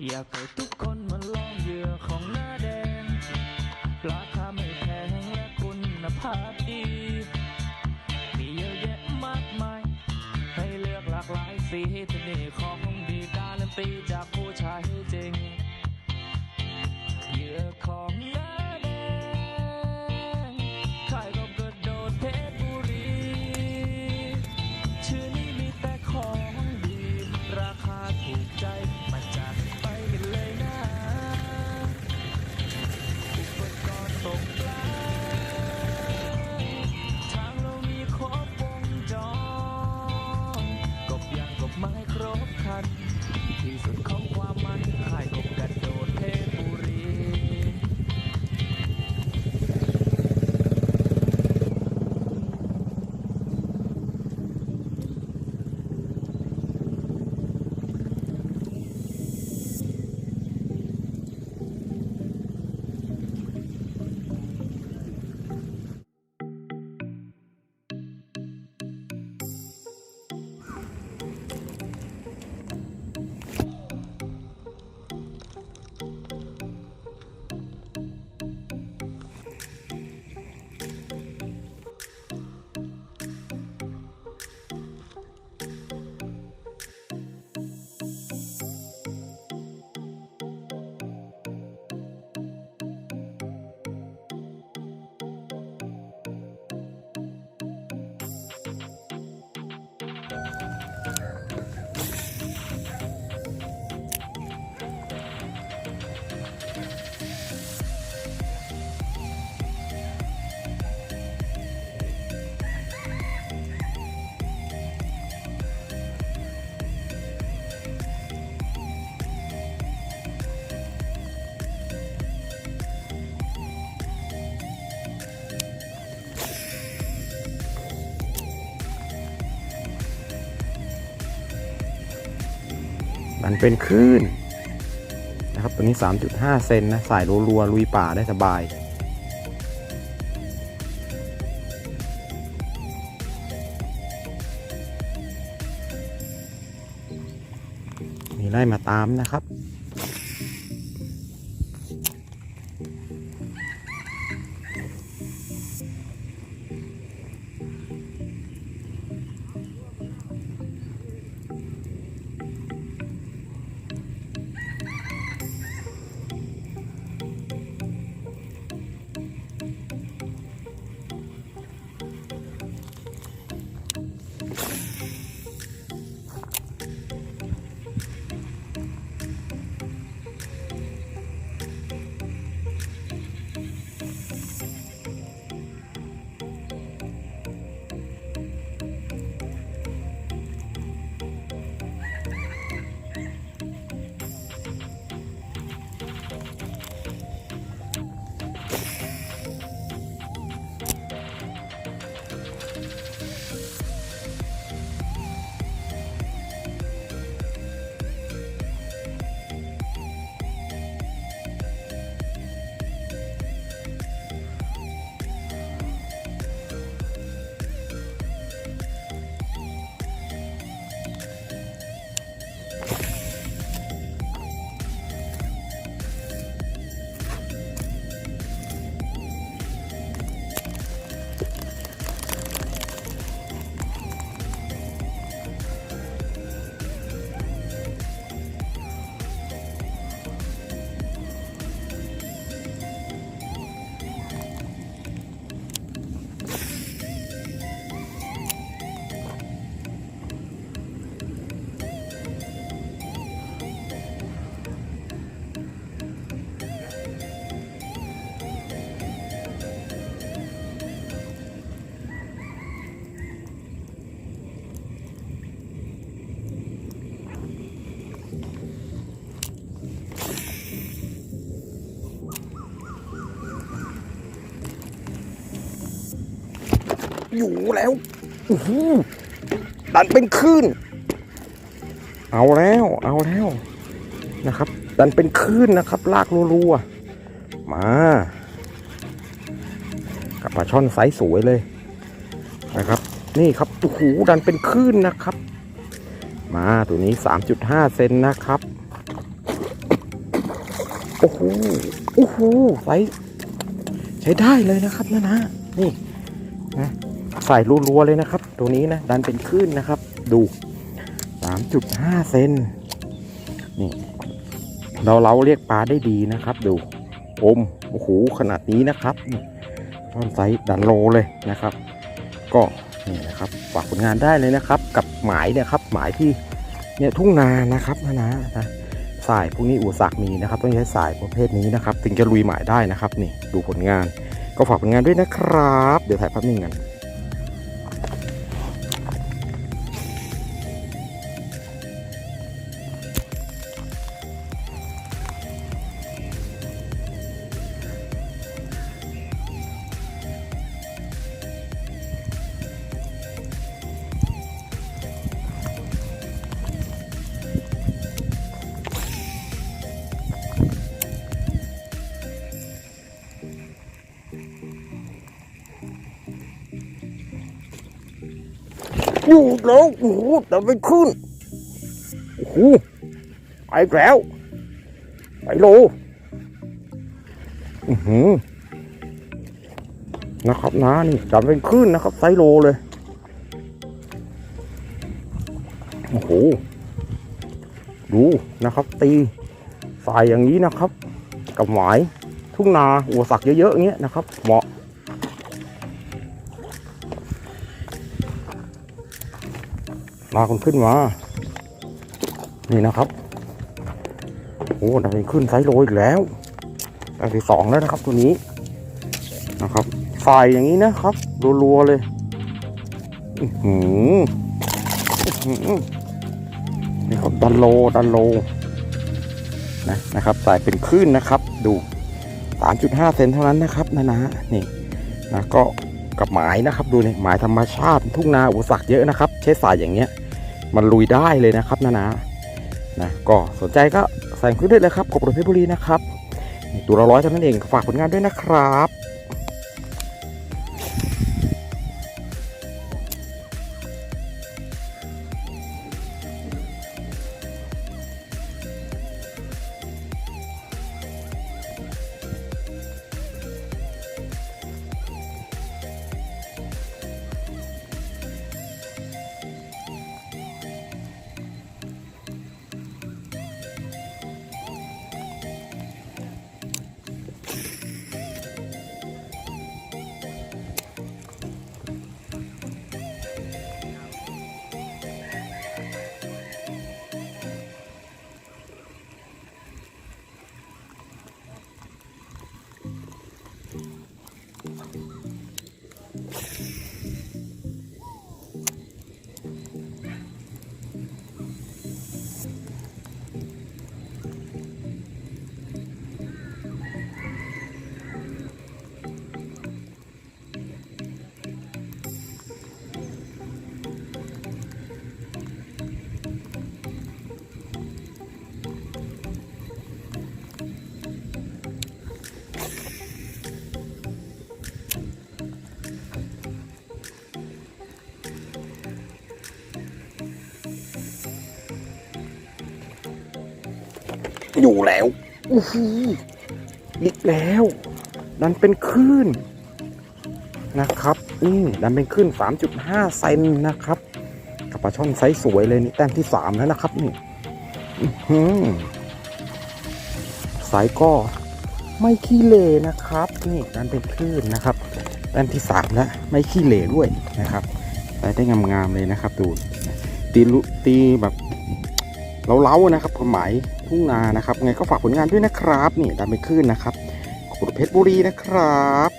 อยากให้ทุกคนมาลองเหยื่อของหน้าแดงราคาไม่แพงและคุณภาพดีมีเยอะแยะมากมายให้เลือกหลากหลายสีที่นี่ของดีการันตีจากผู้ใช้จริงเหยื่อของหน้าแดงขายก็กระโดดเพชรบุรีชื่อนี้มีแต่ของดีราคาถูกใจมาจัดไปกันเลยนะอุปกรณ์ตกปลาทางเรามีครบวงจรกบยางกบไม้ครบครันที่สุดของความมันขายกบกระโดดเพชรบุรี มันเป็นคลื่นนะครับตัวนี้ 3.5 เซนนะสายรัวๆลุยป่าได้สบายมีไล่มาตามนะครับอยู่แล้วดันเป็นคลื่นเอาแล้วนะครับดันเป็นคลื่นนะครับลากรัวๆมากับปลาช่อนไซส์สวยเลยนะครับนี่ครับโอ้โหดันเป็นคลื่นนะครับมาตัวนี้ 3.5 เซนนะครับ โอ้โหโอ้โหไซส์ใช้ได้เลยนะครับนะนี่นะใส่รัวๆเลยนะครับตัวนี้นะดันเป็นคลื่นนะครับดู 3.5 เซนนี่เราเรียกปลาได้ดีนะครับดูโอ้โหขนาดนี้นะครับต้นไซส์ดันโลเลยนะครับก็นี่นะครับฝากผลงานได้เลยนะครับกับหมายเนี่ยครับหมายที่เนี่ยทุ่งนานะครับนะสายพวกนี้อุปสรรคมีนะครับต้องใช้สายประเภทนี้นะครับถึงจะลุยหมายได้นะครับนี่ดูผลงานก็ฝากผลงานด้วยนะครับเดี๋ยวถ่ายภาพนิ่งกันอยู่แล้วโอ้โหแต่ไม่ขึ้นโอ้โหไปแล้วไปโลนะครับนะนี่จับเป็นคลื่นนะครับไซโลเลยโอ้โหดูนะครับตีสายอย่างนี้นะครับกับหมายทุ่งนาอุปสรรคเยอะๆอย่างเงี้ยนะครับเหมาะลากมันขึ้นมานี่นะครับโอ้ได้ขึ้นไซโลอีกแล้วได้ที่2แล้วนะครับตัวนี้นะครับใส่อย่างนี้นะครับรัวๆเลยนี่ครับดันโลนะครับใส่เป็นคลื่นนะครับดู 3.5 เซนเท่านั้นนะครับนะนี่นะก็กับหมายนะครับดูนี่หมายธรรมชาติทุ่งนาอุปสรรคเยอะนะครับใช้สายอย่างเงี้ยมันลุยได้เลยนะครับนะก็สนใจก็ใส่ขึ้นได้เลยครับกบเพชรบุรีนะครับตัวละ100เท่านั้นเองฝากผลงานด้วยนะครับอยู่แล้วอีกแล้วดันเป็นคลื่นนะครับดันเป็นคลื่น 3.5 เซนนะครับกับปลาช่อนไซส์สวยเลยนี่แต้มที่3แล้วนะครับนี่สายก็ไม่ขี้เหร่นะครับนี่ดันเป็นคลื่นนะครับแต้มที่3แล้วไม่ขี้เหร่ด้วยนะครับได้งามๆเลยนะครับดูตีแบบเล้าๆนะครับความหมายทุ่งนานะครับไงก็ฝากผลงานด้วยนะครับนี่ดันเป็นคลื่นนะครับกบเพชรบุรีนะครับ